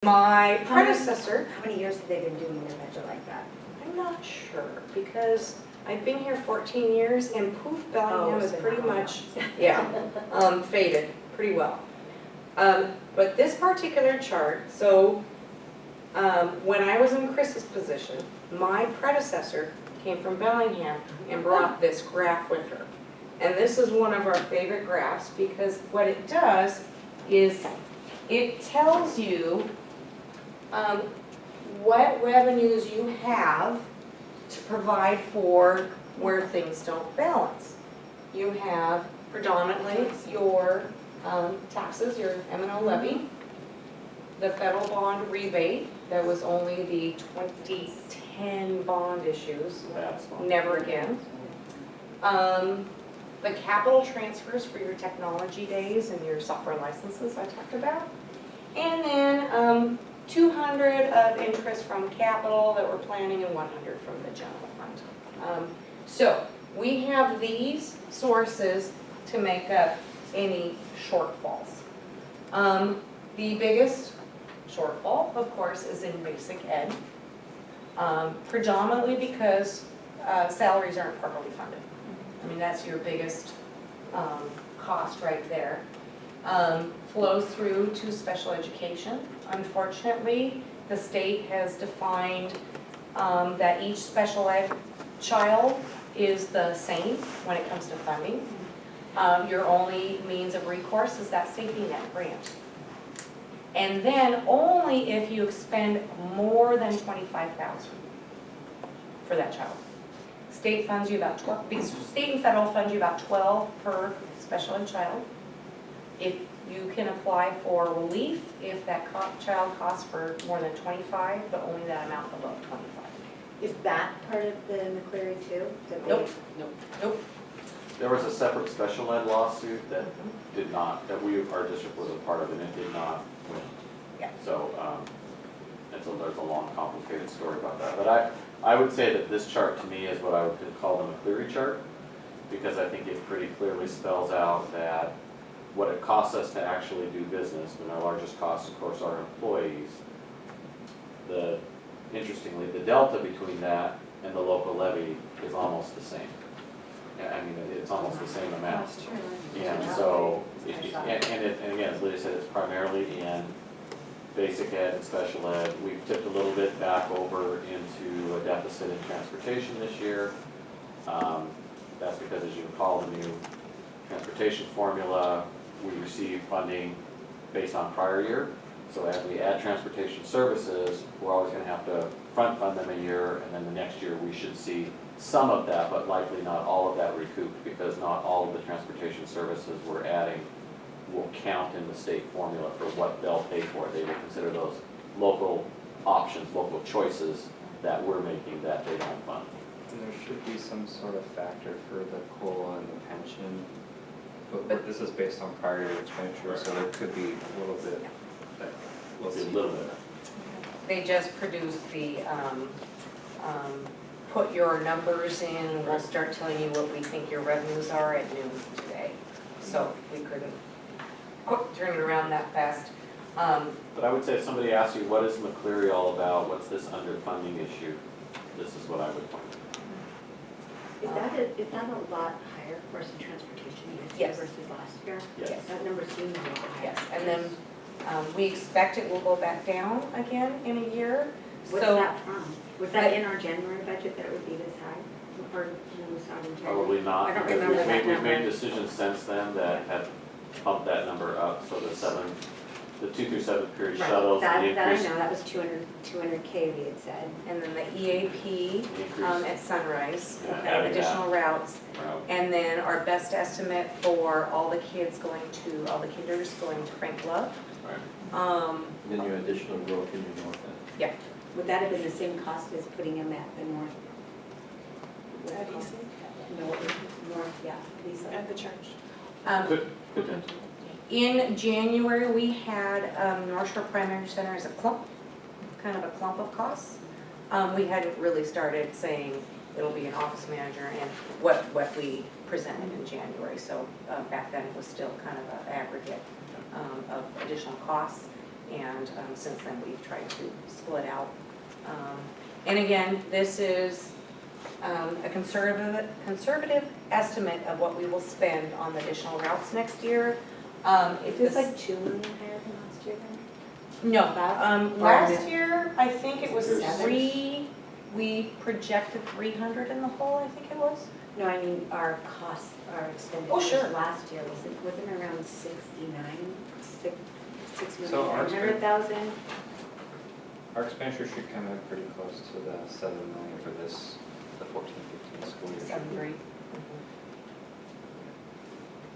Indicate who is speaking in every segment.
Speaker 1: My predecessor,
Speaker 2: How many years have they been doing their budget like that?
Speaker 1: I'm not sure, because I've been here 14 years and Poof Bellingham is
Speaker 2: so
Speaker 1: pretty
Speaker 2: not
Speaker 1: much,
Speaker 2: long.
Speaker 1: yeah, faded pretty well. But this particular chart, so when I was in Chris's position, my predecessor came from Bellingham and brought this graph with her. And this is one of our favorite graphs because what it does is it tells you what revenues you have to provide for where things don't balance. You have predominantly your taxes, your M&O levy, the federal bond rebate, that was only the 2010 bond issues, never again. The capital transfers for your technology days and your software licenses I talked about. And then 200 of interest from capital that we're planning and 100 from the general fund. So we have these sources to make up any shortfalls. The biggest shortfall, of course, is in basic ed, predominantly because salaries aren't properly funded. I mean, that's your biggest cost right there. Flows through to special education. Unfortunately, the state has defined that each special ed child is the same when it comes to funding. Your only means of recourse is that safety net grant. And then only if you expend more than $25,000 for that child. State funds you about 12, because state and federal funds you about 12 per special ed child. If you can apply for relief if that child costs for more than 25, but only that amount above 25.
Speaker 2: Is that part of the McCleary too?
Speaker 1: Nope.
Speaker 3: There was a separate special ed lawsuit that did not, that our district was a part of, and it did not win.
Speaker 1: Yeah.
Speaker 3: So, there's a long, complicated story about that. But I would say that this chart to me is what I would call the McCleary chart, because I think it pretty clearly spells out that what it costs us to actually do business, and our largest costs, of course, are employees. Interestingly, the delta between that and the local levy is almost the same. I mean, it's almost the same amount.
Speaker 2: That's true.
Speaker 3: And so, and again, as Lydia said, it's primarily in basic ed and special ed. We've tipped a little bit back over into a deficit in transportation this year. That's because, as you recall, the new transportation formula, we receive funding based on prior year. So as we add transportation services, we're always going to have to front fund them a year, and then the next year we should see some of that, but likely not all of that recouped, because not all of the transportation services we're adding will count in the state formula for what they'll pay for. They will consider those local options, local choices that we're making that they don't fund.
Speaker 4: And there should be some sort of factor for the COLA and the pension, but this is based on prior year expenditure, so there could be a little bit. We'll see.
Speaker 3: A little bit.
Speaker 1: They just produced the put your numbers in, and we'll start telling you what we think your revenues are at noon today. So we couldn't turn it around that fast.
Speaker 3: But I would say if somebody asks you, what is McCleary all about? What's this underfunding issue? This is what I would point to.
Speaker 2: Is that a lot higher, of course, in transportation this year
Speaker 1: Yes.
Speaker 2: versus last year?
Speaker 3: Yes.
Speaker 2: That number seems a lot higher.
Speaker 1: Yes, and then we expect it will go back down again in a year.
Speaker 2: What's
Speaker 1: So
Speaker 2: that from? Was that in our January budget that it would be this high? Or, was that in January?
Speaker 3: Probably not,
Speaker 2: I don't
Speaker 3: because
Speaker 2: remember that
Speaker 3: we've made
Speaker 2: number.
Speaker 3: decisions since then that have bumped that number up. So the 2 through 7th period
Speaker 2: Right,
Speaker 3: shuttles, the
Speaker 2: that I
Speaker 3: increase.
Speaker 2: know, that was 200K we had said.
Speaker 1: and then the EAP at Sunrise,
Speaker 3: Yeah, adding
Speaker 1: additional routes.
Speaker 3: Route.
Speaker 1: And then our best estimate for all the kids going to, all the kinders going to Frank Love.
Speaker 3: Right.
Speaker 5: Then your additional growth in your north end.
Speaker 1: Yeah.
Speaker 2: Would that have been the same cost as putting them at the north? North, yeah, Lisa.
Speaker 6: At the church.
Speaker 3: Good.
Speaker 1: In January, we had North Shore Primary Center as a clump, kind of a clump of costs. We hadn't really started saying it'll be an office manager and what we presented in January. So back then it was still kind of an aggregate of additional costs. And since then, we've tried to split out. And again, this is a conservative estimate of what we will spend on the additional routes next year. If
Speaker 2: Is this
Speaker 1: this,
Speaker 2: like 2 million higher than last year then?
Speaker 1: no,
Speaker 2: About?
Speaker 1: last year, I think it was
Speaker 2: Seven.
Speaker 1: we projected 300 in the hole, I think it was.
Speaker 2: No, I mean, our costs, our expenditures.
Speaker 1: Oh, sure.
Speaker 2: Last year, wasn't around 69, 6
Speaker 4: So our
Speaker 2: million, 900,000?
Speaker 4: Our expenditure should come in pretty close to the 7 million for this, the 14-15 school year.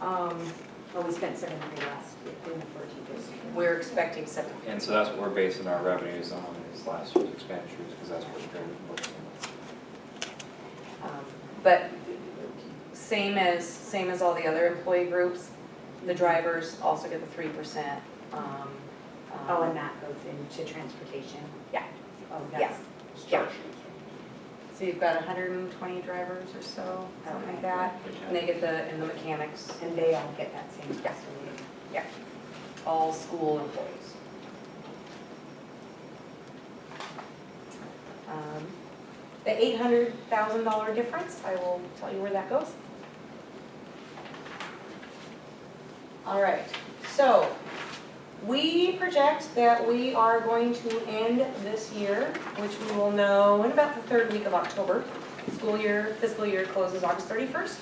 Speaker 1: 7.3.
Speaker 2: Well, we spent 700 last year, in the 14 this year.
Speaker 1: We're expecting 7.
Speaker 4: And so that's what we're basing our revenues on, is last year's expenditures, because that's what we're looking at.
Speaker 1: But same as all the other employee groups, the drivers also get the 3%.
Speaker 2: Oh, and that goes into transportation?
Speaker 1: Yeah.
Speaker 2: Oh,
Speaker 1: Yeah.
Speaker 2: that's,
Speaker 1: Yeah. So you've got 120 drivers or so, something like that, and they get and the mechanics,
Speaker 2: and they all get that same facility.
Speaker 1: all school employees. The $800,000 difference, I will tell you where that goes. All right, so we project that we are going to end this year, which we will know in about the 3rd week of October. Fiscal year closes August 31st.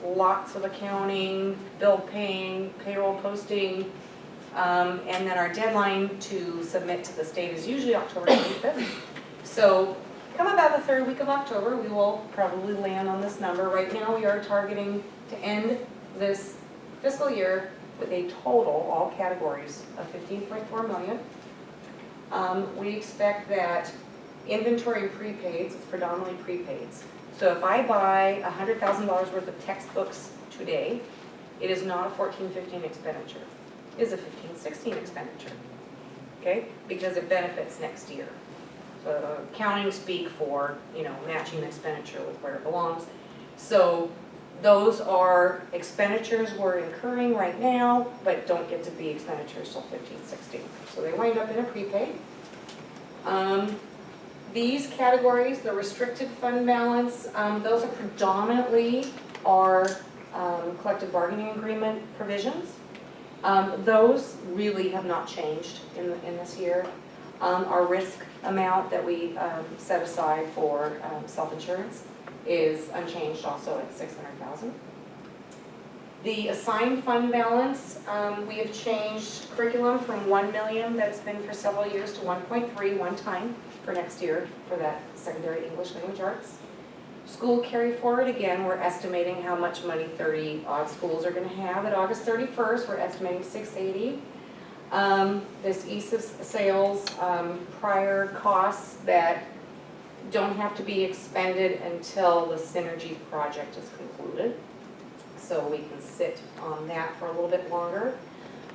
Speaker 1: Lots of accounting, bill paying, payroll posting, and then our deadline to submit to the state is usually October 25th. So come about the 3rd week of October, we will probably land on this number. Right now, we are targeting to end this fiscal year with a total, all categories, of $15.4 million. We expect that inventory prepaids, it's predominantly prepaids. So if I buy $100,000 worth of textbooks today, it is not a 14-15 expenditure. It is a 15-16 expenditure, okay? Because it benefits next year. So accounting speak for, matching expenditure with where it belongs. So those are expenditures we're incurring right now, but don't get to be expenditures till 15-16. So they wind up in a prepaid. These categories, the restricted fund balance, those are predominantly our collective bargaining agreement provisions. Those really have not changed in this year. Our risk amount that we set aside for self-insurance is unchanged also at $600,000. The assigned fund balance, we have changed curriculum from $1 million that it's been for several years to 1.3 one time for next year for that secondary English language arts. School carry forward, again, we're estimating how much money 30 odd schools are going to have at August 31st. We're estimating $680. This ESIS sales, prior costs that don't have to be expended until the synergy project is concluded. So we can sit on that for a little bit longer.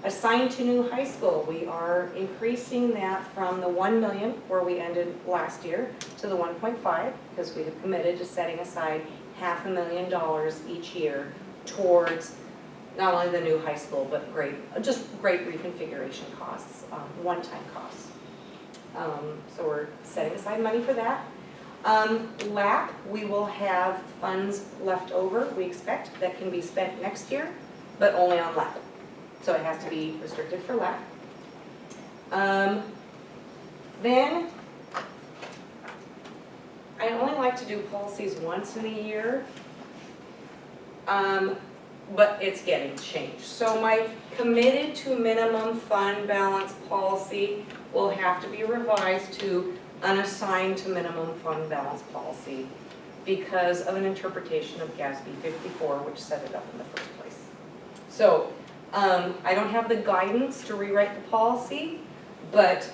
Speaker 1: Assigned to new high school, we are increasing that from the 1 million where we ended last year to the 1.5 because we have committed to setting aside $500,000 each year towards not only the new high school, but great reconfiguration costs, one-time costs. So we're setting aside money for that. LAP, we will have funds left over, we expect, that can be spent next year, but only on LAP. So it has to be restricted for LAP. Then, I only like to do policies once in a year, but it's getting changed. So my committed to minimum fund balance policy will have to be revised to unassigned to minimum fund balance policy because of an interpretation of GASB 54, which set it up in the first place. So I don't have the guidance to rewrite the policy, but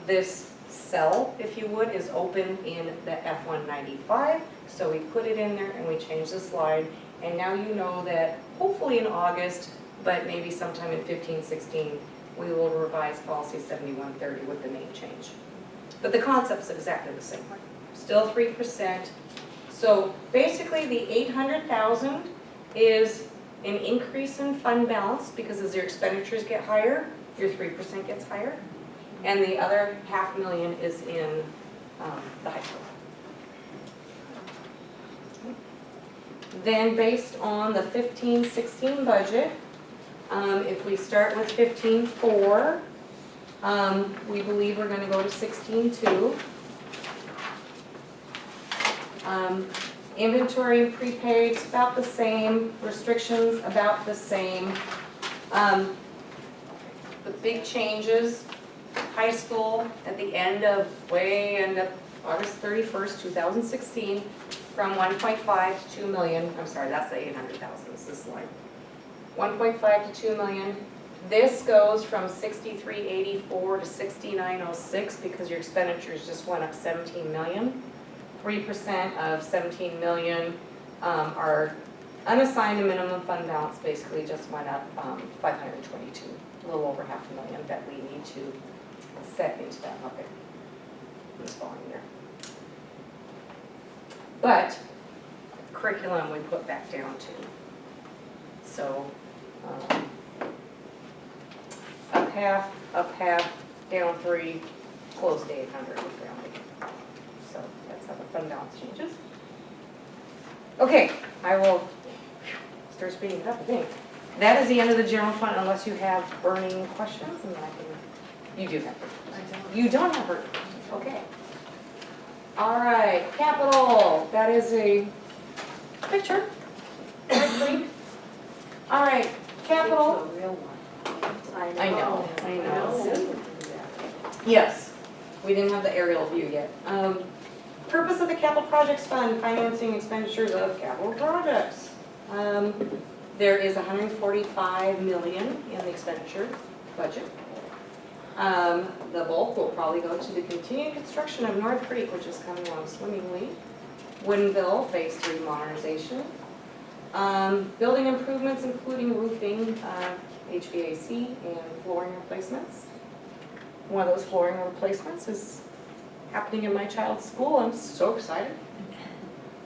Speaker 1: this cell, if you would, is open in the F195. So we put it in there and we changed the slide. And now you know that hopefully in August, but maybe sometime in 15-16, we will revise policy 7130 with the name change. But the concept's exactly the same. Still 3%. So basically the 800,000 is an increase in fund balance because as your expenditures get higher, your 3% gets higher. And the other $500,000 is in the high school. Then based on the 15-16 budget, if we start with 15-4, we believe we're gonna go to 16-2. Inventory and prepaids about the same, restrictions about the same. The big changes, high school at the end of August 31st, 2016, from 1.5 to 2 million, I'm sorry, that's the 800,000, this is like 1.5 to 2 million. This goes from 6384 to 6906 because your expenditures just went up 17 million. 3% of 17 million are unassigned, and minimum fund balance basically just went up 522, a little over $500,000 that we need to set into that bucket this following year. But curriculum we put back down to. So up half, down 3, close to 800 with rounding. So that's how the fund balance changes. Okay, I will start speeding it up, I think. That is the end of the general fund unless you have burning questions, and then I can, you do have burning questions. You don't have burning questions, okay. All right, capital, that is a picture. All right, capital.
Speaker 2: It's a real one.
Speaker 1: I know. Yes, we didn't have the aerial view yet. Purpose of the capital projects fund, financing expenditures of capital projects. There is 145 million in the expenditure budget. The bulk will probably go to the continued construction of North Creek, which is coming along swimmingly. Woodinville Phase 3 modernization. Building improvements including roofing, HVAC, and flooring replacements. One of those flooring replacements is happening in my child's school. I'm so excited.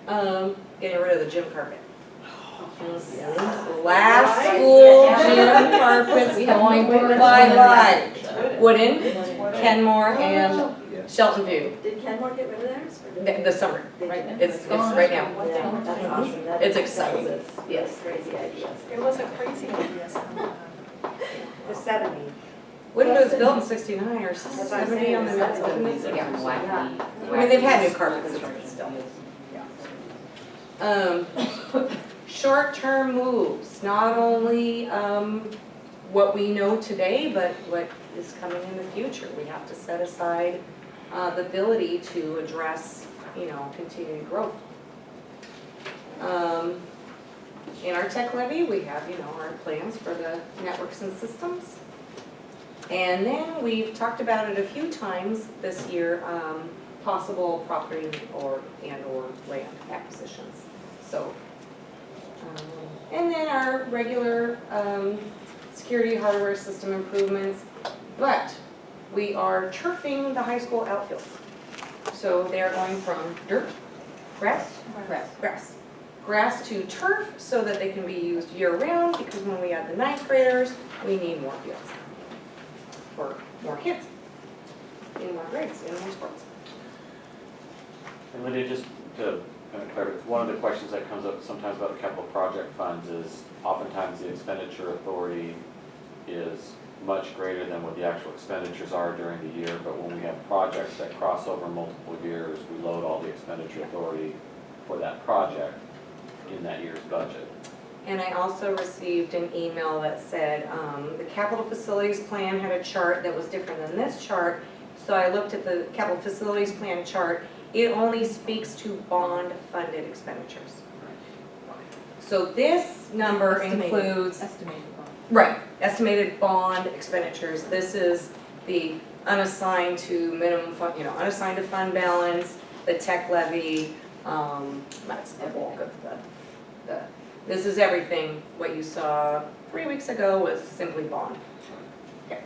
Speaker 1: Getting rid of the gym carpet. Last school gym carpet's going bye-bye. Wooden, Kenmore, and Shelton View.
Speaker 2: Did Kenmore get rid of theirs?
Speaker 1: The summer, right? It's right now.
Speaker 2: Yeah, that's awesome. That
Speaker 1: It's
Speaker 2: is-
Speaker 1: exciting.
Speaker 2: that was a-
Speaker 1: Yes.
Speaker 2: Crazy ideas.
Speaker 6: It was a crazy idea somehow.
Speaker 2: The 70s.
Speaker 1: Wooden was built in 69 or
Speaker 2: what I'm
Speaker 1: 70 on the
Speaker 2: saying,
Speaker 1: Mills.
Speaker 2: that's
Speaker 1: Yeah. I mean, they've had new carpets still. Short-term moves, not only what we know today, but what is coming in the future. We have to set aside the ability to address, continued growth. In our tech levy, we have, our plans for the networks and systems. And then we've talked about it a few times this year, possible property or land acquisitions. So, and then our regular security hardware system improvements. But we are turfing the high school outfield. So they are going from dirt, grass to turf so that they can be used year-round, because when we add the 9th graders, we need more fields for more kids in more grades, in more sports.
Speaker 3: And Lydia, just to kind of clarify, one of the questions that comes up sometimes about the capital project funds is oftentimes the expenditure authority is much greater than what the actual expenditures are during the year, but when we have projects that cross over multiple years, we load all the expenditure authority for that project in that year's budget.
Speaker 1: And I also received an email that said the capital facilities plan had a chart that was different than this chart. So I looked at the capital facilities plan chart. It only speaks to bond-funded expenditures. So this number includes, right, estimated bond expenditures. This is the unassigned to minimum fund, unassigned to fund balance, the tech levy. That's the bulk of the. This is everything. What you saw 3 weeks ago was simply bond. Okay.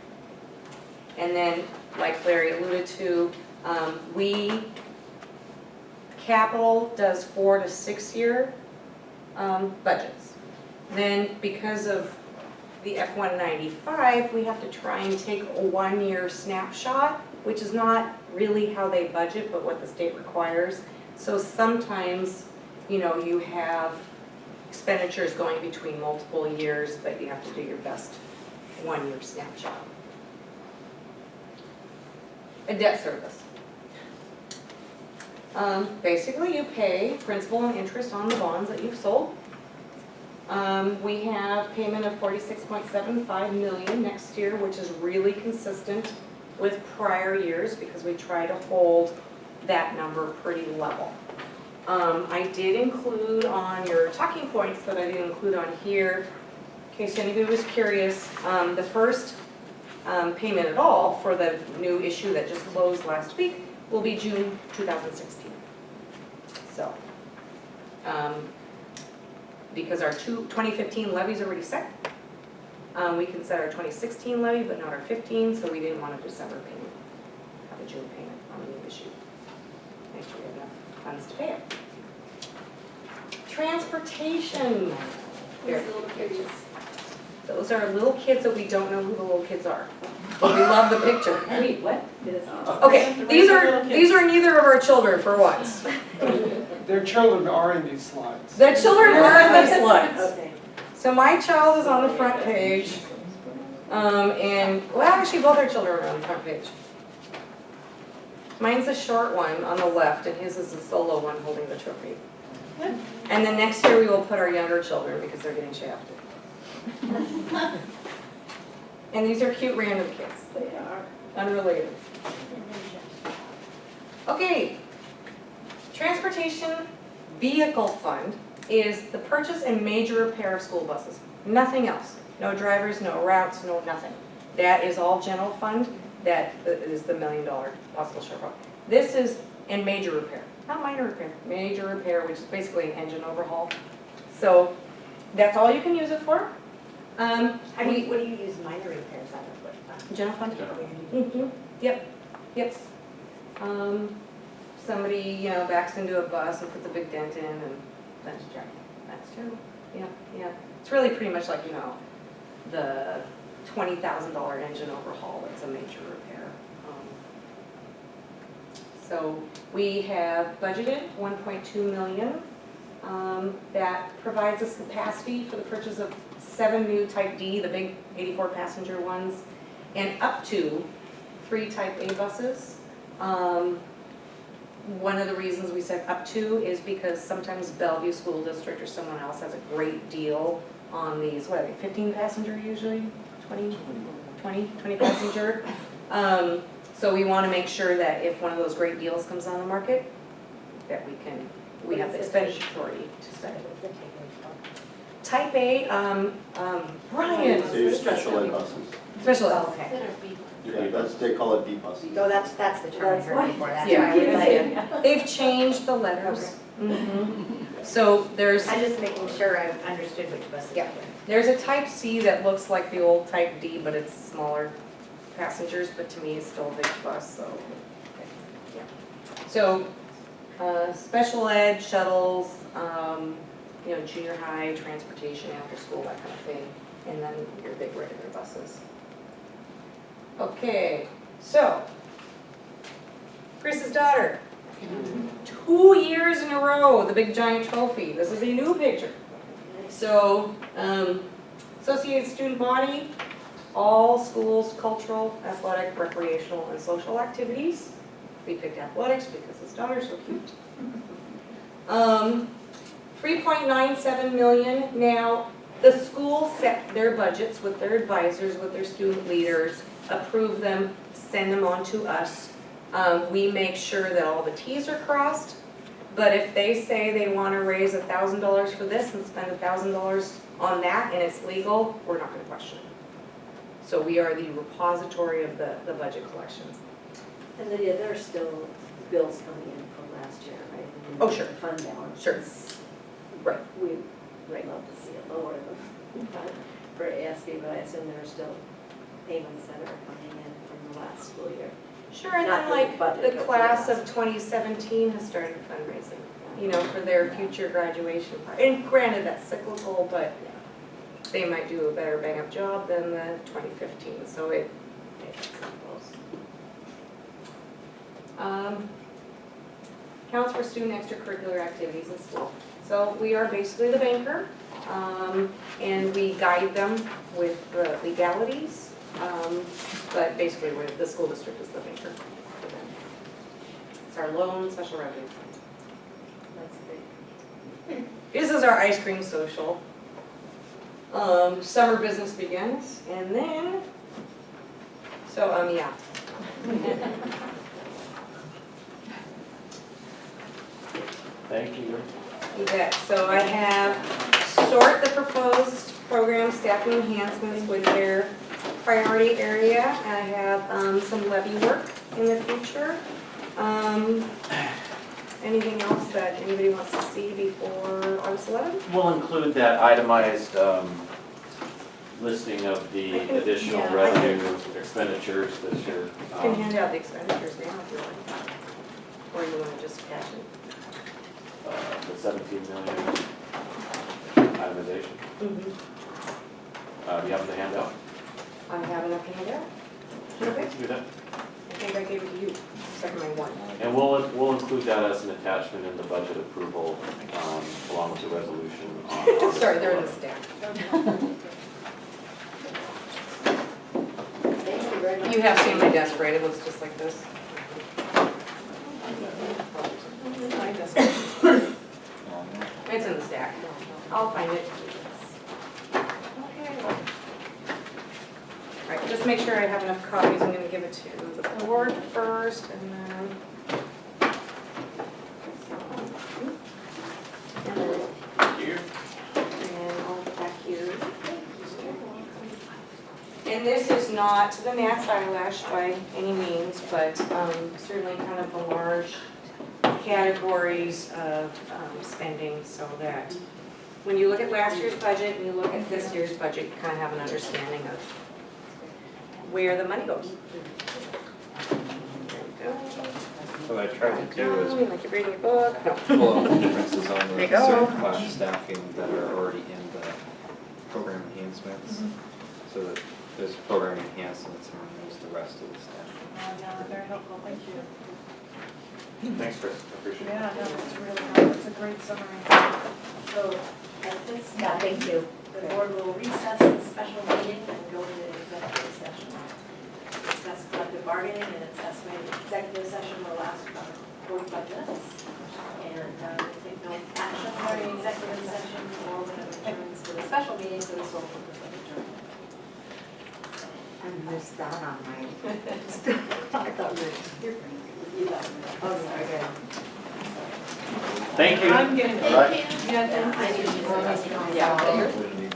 Speaker 1: And then, like Larry alluded to, capital does 4 to 6 year budgets. Then because of the F-195, we have to try and take a 1-year snapshot, which is not really how they budget, but what the state requires. So sometimes, you know, you have expenditures going between multiple years, but you have to do your best 1-year snapshot. A debt service. Basically, you pay principal and interest on the bonds that you've sold. We have payment of 46.75 million next year, which is really consistent with prior years because we try to hold that number pretty level. I did include on your talking points that I didn't include on here, in case anybody was curious, the first payment at all for the new issue that just closed last week will be June 2016. So, because our 2015 levy's already set, we can set our 2016 levy, but not our 15, so we didn't want a December payment, have a June payment on the new issue. Make sure we have enough funds to pay it. Transportation. Very good. Those are little kids that we don't know who the little kids are. But we love the picture.
Speaker 2: Wait, what?
Speaker 1: Okay, these are neither of our children for once.
Speaker 7: Their children are in these slides.
Speaker 1: Their children are in these slides.
Speaker 2: Okay.
Speaker 1: So my child is on the front page, and, well, actually both our children are on the front page. Mine's the short one on the left, and his is the solo one holding the trophy. And then next year we will put our younger children because they're getting shafted. And these are cute random kids.
Speaker 2: They are.
Speaker 1: Unrelated. Okay. Transportation Vehicle Fund is the purchase and major repair of school buses. Nothing else. No drivers, no routes, no nothing. That is all general fund. That is the $1 million possible shortfall. This is in major repair, not minor repair. Major repair, which is basically an engine overhaul. So that's all you can use it for.
Speaker 2: What do you use minor repairs out of, what fund?
Speaker 1: General fund?
Speaker 3: General.
Speaker 1: Mm-hmm, yep. Somebody, you know, backs into a bus and puts a big dent in, and that's true. That's true. Yeah. It's really pretty much like, you know, the $20,000 engine overhaul. That's a major repair. So we have budgeted 1.2 million. That provides us capacity for the purchase of 7 new Type D, the big 84 passenger ones, and up to 3 Type A buses. One of the reasons we said up to is because sometimes Bellevue School District or someone else has a great deal on these, what are they, 15 passenger usually? 20 passenger. So we want to make sure that if one of those great deals comes on the market, that we have the expenditure authority to spend it. Type A, Brian.
Speaker 5: They use special ed buses.
Speaker 1: Special ed.
Speaker 2: Oh, okay.
Speaker 5: Yeah, they call it B buses.
Speaker 2: Oh, that's the term I heard before, that's
Speaker 1: Yeah,
Speaker 2: why I was like.
Speaker 1: they've changed the letters. So there's
Speaker 2: I'm just making sure I understood which buses.
Speaker 1: Yeah. There's a Type C that looks like the old Type D, but it's smaller passengers, but to me it's still a big bus, so, yeah. So, special ed, shuttles, you know, junior high, transportation after school, that kind of thing, and then your big regular buses. Okay, so, Chris's daughter, 2 years in a row, the big giant trophy. This is a new picture. So, Associated Student Body, all schools, cultural, athletic, recreational, and social activities. We picked athletics because his daughter's so cute. 3.97 million. Now, the school set their budgets with their advisors, with their student leaders, approve them, send them on to us. We make sure that all the T's are crossed, but if they say they want to raise $1,000 for this and spend $1,000 on that and it's legal, we're not going to question it. So we are the repository of the budget collection.
Speaker 8: And then, yeah, there are still bills coming in from last year, right? And
Speaker 1: Oh, sure.
Speaker 8: Fund balance.
Speaker 1: Sure. Right.
Speaker 8: We'd love to see it lower for ASB, but I assume there are still payments that are coming in from the last school year.
Speaker 1: Sure, and
Speaker 8: Not
Speaker 1: then
Speaker 8: for the
Speaker 1: like
Speaker 8: budget,
Speaker 1: the
Speaker 8: but for
Speaker 1: class
Speaker 8: the
Speaker 1: of 2017 has started fundraising, you know, for their future graduation. And granted, that's cyclical, but they might do a better bang-up job than the 2015, so it it's close. Counts for student extracurricular activities in school. So we are basically the banker, and we guide them with the legalities, but basically the school district is the banker for them. It's our loan special revenue fund.
Speaker 8: That's great.
Speaker 1: This is our ice cream social. Summer business begins, and then, so, yeah.
Speaker 3: Thank you.
Speaker 1: You bet. So I have sort the proposed program staffing enhancements with their priority area. I have some levy work in the future. Anything else that anybody wants to see before August 11th?
Speaker 3: We'll include that itemized listing of the additional
Speaker 1: yeah, I
Speaker 3: revenue expenditures this year.
Speaker 1: You can hand out the expenditures now if you like. Or you want to just cash it.
Speaker 3: The 17 million itemization. Do you have the handout?
Speaker 1: I have enough to hand out. Okay.
Speaker 3: Let's do that.
Speaker 1: I think I gave it to you, second my one.
Speaker 3: And we'll include that as an attachment in the budget approval, along with the resolution on August
Speaker 1: Sorry, they're in the
Speaker 3: 11th.
Speaker 1: stack.
Speaker 8: Thank you very much.
Speaker 1: You have seen my desk, right? It looks just like this. My desk. It's in the stack. I'll find it. All right, just make sure I have enough copies. I'm gonna give it to the board first and then. And I'll get back here. And this is not the Nat's eyelash by any means, but certainly kind of the large categories of spending so that when you look at last year's budget and you look at this year's budget, you kind of have an understanding of where the money goes. There
Speaker 4: What I tried to do
Speaker 1: we
Speaker 4: is
Speaker 1: go. Like you're reading your book. No.
Speaker 4: pull out the differences on
Speaker 1: There
Speaker 4: the
Speaker 1: you go.
Speaker 4: certain class staffing that are already in the program enhancements. So that there's program enhancements and then there's the rest of the staff.
Speaker 6: Yeah, very helpful, thank you.
Speaker 3: Thanks, Chris, I appreciate it.
Speaker 6: Yeah, no, it's really helpful, it's a great summary.
Speaker 8: So at this
Speaker 2: Yeah, thank
Speaker 8: time,
Speaker 2: you.
Speaker 8: the board will recess the special meeting and go into executive session. Discuss collective bargaining and executive session will last about 45 minutes. And we'll take no action during executive session or when it returns to the special meeting for the sole purpose of adjournment.
Speaker 2: I missed that on my.
Speaker 1: I thought you were. Oh, sorry, good.
Speaker 3: Thank you.
Speaker 6: I'm getting.
Speaker 5: All right.
Speaker 6: Yeah,
Speaker 8: I need to.
Speaker 1: Yeah.